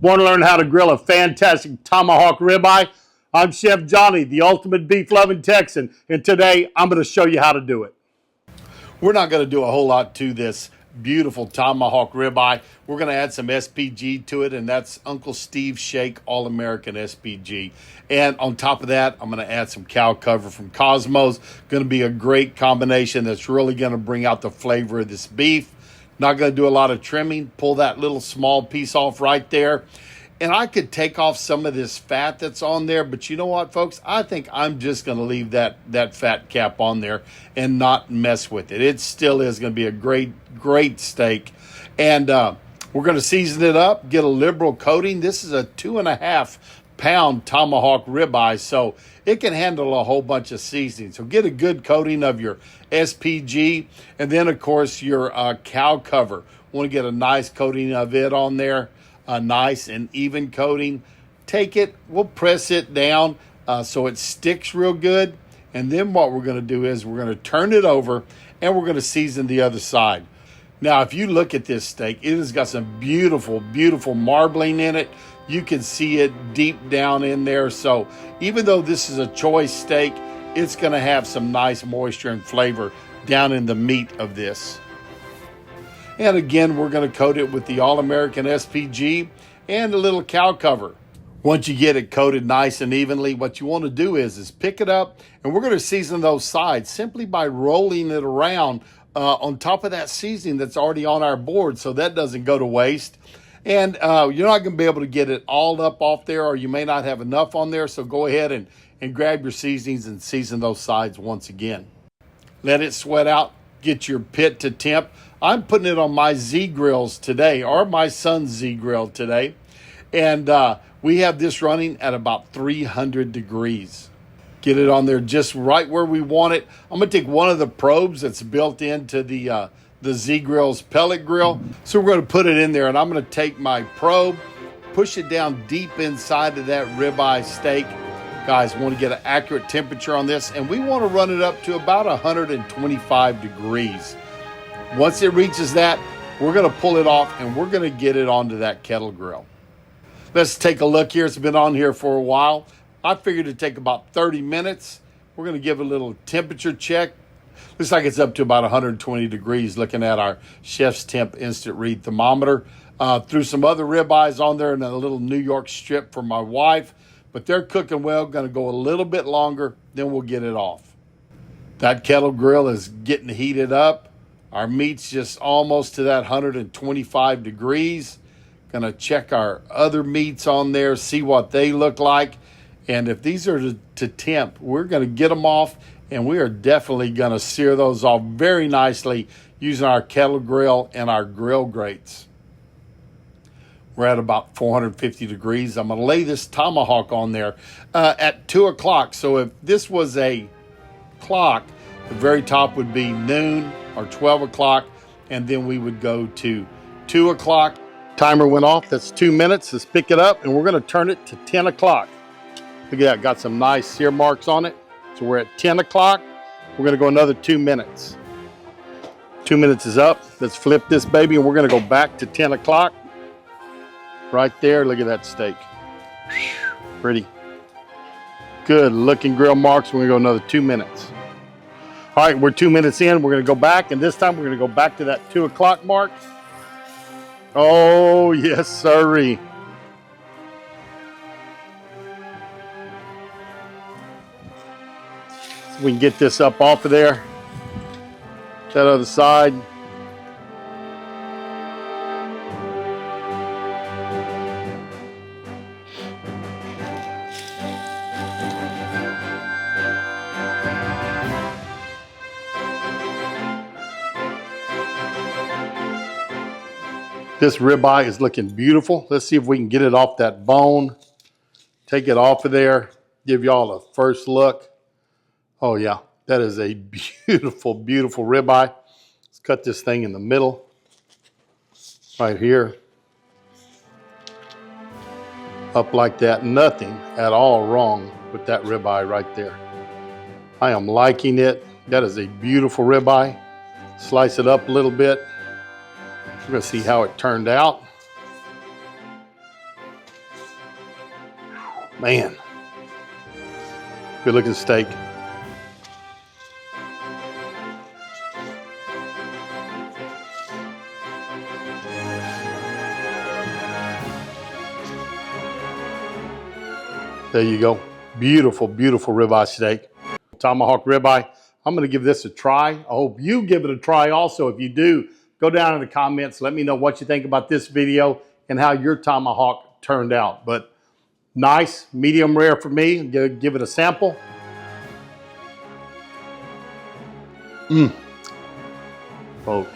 Want to learn how to grill a fantastic tomahawk ribeye? I'm Chef Johnny, the ultimate beef-loving Texan, and today I'm going to show you how to do it. We're not going to do a whole lot to this beautiful tomahawk ribeye. We're going to add some SPG to it, and that's Uncle Steve's Shake All-American SPG. And on top of that, I'm going to add some cow cover from Cosmos. Going to be a great combination that's really going to bring out the flavor of this beef. Not going to do a lot of trimming. Pull that little small piece off right there. And I could take off some of this fat that's on there, but you know what, folks? I think I'm just going to leave that fat cap on there and not mess with it. It still is going to be a great steak. And we're going to season it up, get a liberal coating. This is a 2.5 pound tomahawk ribeye, so it can handle a whole bunch of seasoning. So get a good coating of your SPG, and then, of course, your cow cover. Want to get a nice coating of it on there. A nice and even coating. Take it, we'll press it down so it sticks real good. And then what we're going to do is we're going to turn it over and we're going to season the other side. Now, if you look at this steak, it has got some beautiful, beautiful marbling in it. You can see it deep down in there. So even though this is a choice steak, it's going to have some nice moisture and flavor down in the meat of this. And again, we're going to coat it with the All-American SPG and a little cow cover. Once you get it coated nice and evenly, what you want to do is pick it up, and we're going to season those sides simply by rolling it around on top of that seasoning that's already on our board, so that doesn't go to waste. And you're not going to be able to get it all up off there, or you may not have enough on there, so go ahead and grab your seasonings and season those sides once again. Let it sweat out. Get your pit to temp. I'm putting it on my Z grills today, or my son's Z grill today. And we have this running at about 300 degrees. Get it on there just right where we want it. I'm going to take one of the probes that's built into the Z grill's pellet grill. So we're going to put it in there, and I'm going to take my probe, push it down deep inside of that ribeye steak. Guys, want to get an accurate temperature on this, and we want to run it up to about 125 degrees. Once it reaches that, we're going to pull it off, and we're going to get it onto that kettle grill. Let's take a look here. It's been on here for a while. I figured it'd take about 30 minutes. We're going to give it a little temperature check. Looks like it's up to about 120 degrees looking at our Chef's Temp instant read thermometer. Threw some other ribeyes on there and a little New York strip for my wife. But they're cooking well, going to go a little bit longer, then we'll get it off. That kettle grill is getting heated up. Our meat's just almost to that 125 degrees. Going to check our other meats on there, see what they look like. And if these are to temp, we're going to get them off, and we are definitely going to sear those off very nicely using our kettle grill and our grill grates. We're at about 450 degrees. I'm going to lay this tomahawk on there at 2 o'clock. So if this was a clock, the very top would be noon or 12 o'clock, and then we would go to 2 o'clock. Timer went off. That's 2 minutes. Let's pick it up, and we're going to turn it to 10 o'clock. Look at that. Got some nice sear marks on it. So we're at 10 o'clock. We're going to go another 2 minutes. 2 minutes is up. Let's flip this baby, and we're going to go back to 10 o'clock. Right there, look at that steak. Pretty. Good looking grill marks. We're gonna go another 2 minutes. All right, we're 2 minutes in. We're gonna go back, and this time we're gonna go back to that 2 o'clock mark. Oh, yes, sirree. So we can get this up off of there. That other side. This ribeye is looking beautiful. Let's see if we can get it off that bone. Take it off of there. Give y'all a first look. Oh yeah, that is a beautiful, beautiful ribeye. Let's cut this thing in the middle. Right here. Up like that. Nothing at all wrong with that ribeye right there. I am liking it. That is a beautiful ribeye. Slice it up a little bit. We're going to see how it turned out. Man, good looking steak. There you go. Beautiful, beautiful ribeye steak. Tomahawk ribeye. I'm going to give this a try. I hope you give it a try also. If you do, go down in the comments. Let me know what you think about this video and how your tomahawk turned out. But nice, medium rare for me. Give it a sample. Folks.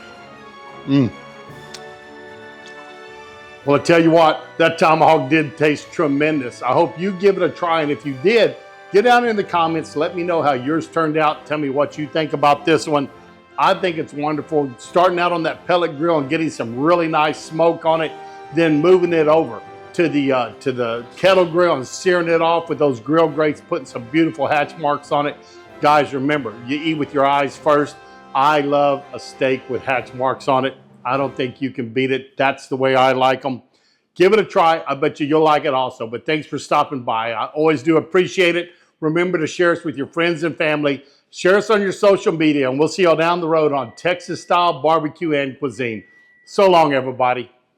Well, I tell you what, that tomahawk did taste tremendous. I hope you give it a try, and if you did, get down in the comments. Let me know how yours turned out. Tell me what you think about this one. I think it's wonderful. Starting out on that pellet grill and getting some really nice smoke on it, then moving it over to the kettle grill and searing it off with those grill grates, putting some beautiful hatch marks on it. Guys, remember, you eat with your eyes first. I love a steak with hatch marks on it. I don't think you can beat it. That's the way I like them. Give it a try. I bet you'll like it also. But thanks for stopping by. I always do appreciate it. Remember to share us with your friends and family. Share us on your social media, and we'll see you all down the road on Texas-style barbecue and cuisine. So long, everybody.